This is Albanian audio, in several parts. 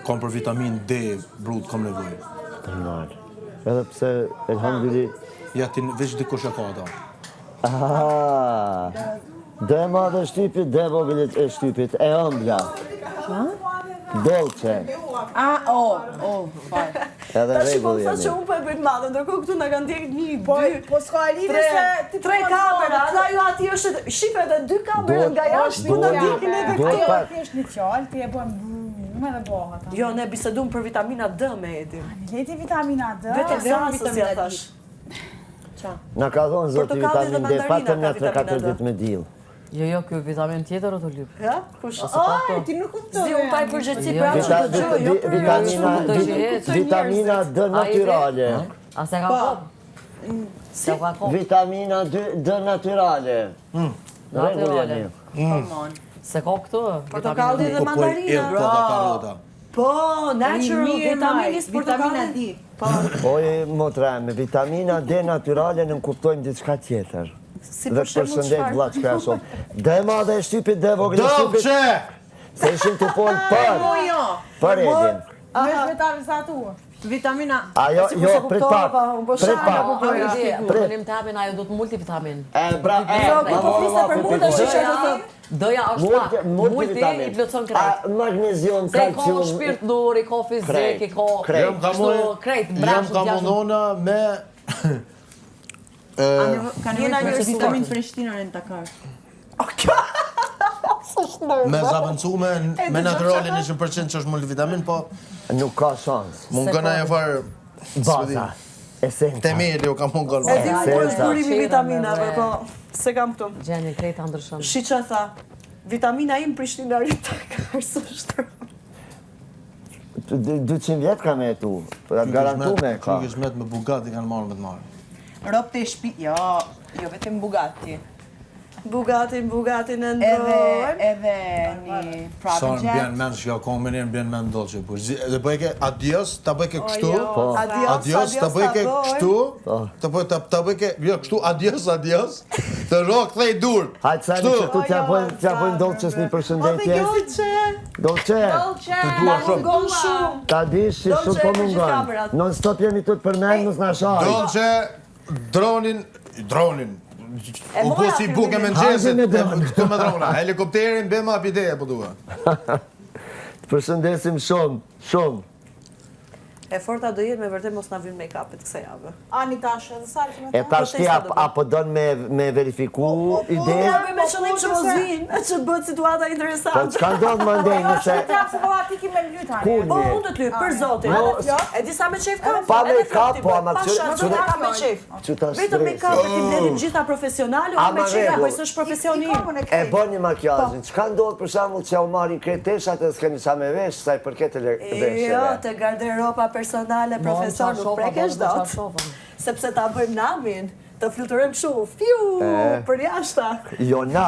Kom për vitamin D, brut, kom nevojë. Normal. Edhe pse, elhamdulillah. Ja, ti veç dikush e ka ata. D e madhe shtypit, D e vogël e shtypit, e ëmbla. Dolce. Fal. Edhe rregull jemi. Tash unë po e bëj madhe, ndërkohë këtu na kanë dhënë 1, 2. Po s'ka lidhje se 3 kamera. Ajo aty është shif edhe 2 kamera nga jashtë, po na dikin edhe këtu. Ajo thjesht një fjalë, ti e bën edhe bëhet. Jo, ne bisedum për vitamina D me Edin. Leti vitamina D. Vetë vitamina D. Na ka thonë zoti vitamin D, patëm nga 3-4 ditë me diell. Jo, kjo vitamin tjetër o të lyp. Ja? Kush? Ti nuk kuptoj. Zi, unë pa i përgjithësi për atë të gjë, Vitamina D natyrale. A se ka kom? Se ka kom? Vitamina D natyrale. Natyrale. Se ka këtu? Portokalli dhe mandarina. Po, natural, vitaminis vitamina D. Oj, motra, me vitamina D natyrale në kuptojmë diçka tjetër. Dhe përshëndet vlla që ka shumë. D e madhe e shtypit, D e vogël e shtypit. Dolce! Se ishim të folë për Edin. Vesh vetave sa tu. Vitamina. Ajo, jo, prit pak. Unë të hapin, ajo do të multivitamin. Bravo. Po flisa për mund të shqe. Doja është pak, multi i plotëson krejt. Magnezium, Se ka kalcium. shpirt nur, i ka fizik, i ka krejt, Jam ka mundona me... Ka nevojë për vitamin Prishtinën në Takar. Me zavëncume, me naturalin 100% që është multivitamin, po... Nuk ka shans. Mungën ajo farë... Baza. Esenca. Temeli o ka mungën. E di unë për shkurimi vitaminave, po se kam këtu. Gjeni krejt ndryshon. Shi që tha, vitamina im Prishtinari Takar së shtërë. 200 vjet ka me tu, për atë garantume ka. Që kishmet me Bugatti kanë marrë me të marrë. Ropë të shpi, jo vetëm Bugatti. Bugatti në ndrojmë. Edhe një private Sa në jet. bjen men që ka kombinin, bjen men dolce. Dhe bëjke adios, ta bëjke kështu. Adios, ta bëjke kështu. Ta bëjke, jo kështu, adios. Të rok, thej dur. Hajtë sa një që tu t'ja bojnë dolces një përshëndetje. Dolce. Ta dish që shumë po mungon. Non stop jemi tut për men, nës në shaj. Dolce, dronin. U po si buke me nxesit, këtu me drona. Helikopterin, bema apideje po duha. Të përshëndesim shumë. E forta do jetë me vërtet mos na vin make-upit kësaj javë. Ani tash edhe sa që me E tash ti apo don me verifiku ide? Ja, me qëllim që mos vinë, që bëhet situata Po interesante. çka ndodh më ndej nëse... ti ki me lyt ani. Po, unë të lyp, për zotin. E disa me qef kam. Pa make-up, po ama ka me qef. Që ta Vetëm make-up ti bledim gjitha profesionale, unë me qef, apo s'është profesionim. E bëni makjazhin. Çka ndodh për shembull që u marrin kreteshat e s'keni sa me vesh, sa i përket veshjeve? Jo, të garderoba personale, profesor nuk prekesh dot. Sepse ta bëjmë namin, të fluturojmë kështu, për jashta. Jo na,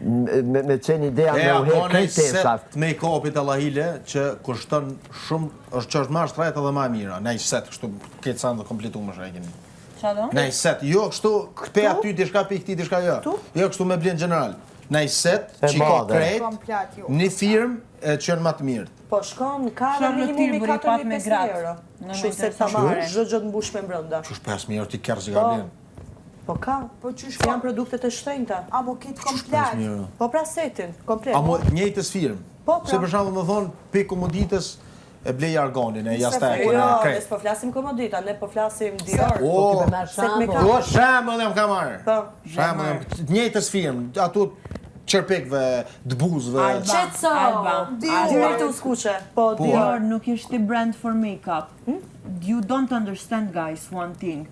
me qenë idea me u hek kretesat. Make-upit Allahile që kushton shumë, është që është marrë shtrajt edhe ma mira. Nej set, kështu këtë sanë dhe kompletu më shë e keni. Qa do? Nej set, jo kështu, këpe aty dishka pe i këti dishka jo. Jo kështu me blenë general. Nej set, që i ka krejt, një firmë që janë ma të mirët. Po shkon, ka dhe minimumi 4.500 euro. Shu se ta marrë, gjë të mbush me mbrënda. Qush 5.000 euro ti kërë që ka blenë? Po ka, janë produktet e shtënjta. A mo kitë komplet. Po pra setin, komplet. A mo njëjtës firmë? Po pra. Se për shembull më thonë, pe komoditës e blej arganin, e jastekën, Jo, e ne krejt. s'po flasim komodita, ne po flasim Dior. O, shembull jam ka marrë. Shembull jam, njëjtës firmë, ato qërpekve, dbuzve. Qetso! Dior të uskuqe. Po, Dior nuk është the brand for makeup. You don't understand, guys, one thing.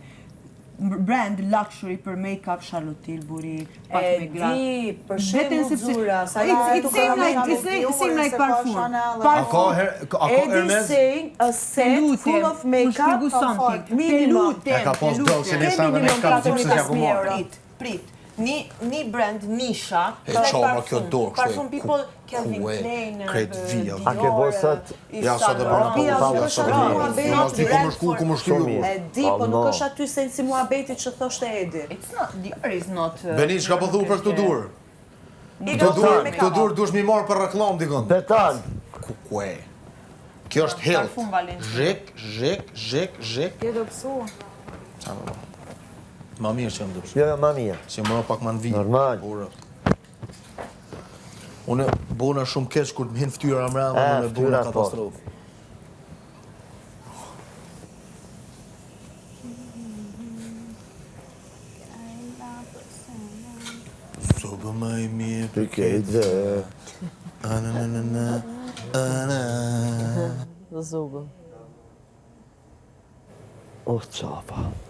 Brand luxury për make-up, Charlotte Tilbury, pak me gratë. Di, për shemë zura. It seems like parfum. A ka Hermes? saying a set full of makeup minimum. E ka pos do se ne sa me make-up zipse që ku marrë. Prit. Një brand nisha. E qoma kjo dorë, kështu. Parfum people, Calvin Klein, Dior. A ke bo sot? Ja, sot e bërë Pia, në nuk është aty. Mos di ku më shku. E di, po nuk është aty se si muhabetit që thoshte Edi. It's not, Dior is not... Beni, që ka po thu për këtë dur? Këtë dur dush mi marë për reklam dikon. Betan. Kukue. Kjo është health. Parfum Valentina. Zhek. Ke do pësu. Qa më bërë? Ma mirë që më dëpshë. Jo, ma mirë. Si më pak ma në vijë. Normal. Unë bona shumë keq kur të më hinë ftyra mrama, unë bona ftyra, po. katastrofë. Sobë më i mirë për këtë dhe. Zogën. O, qapa.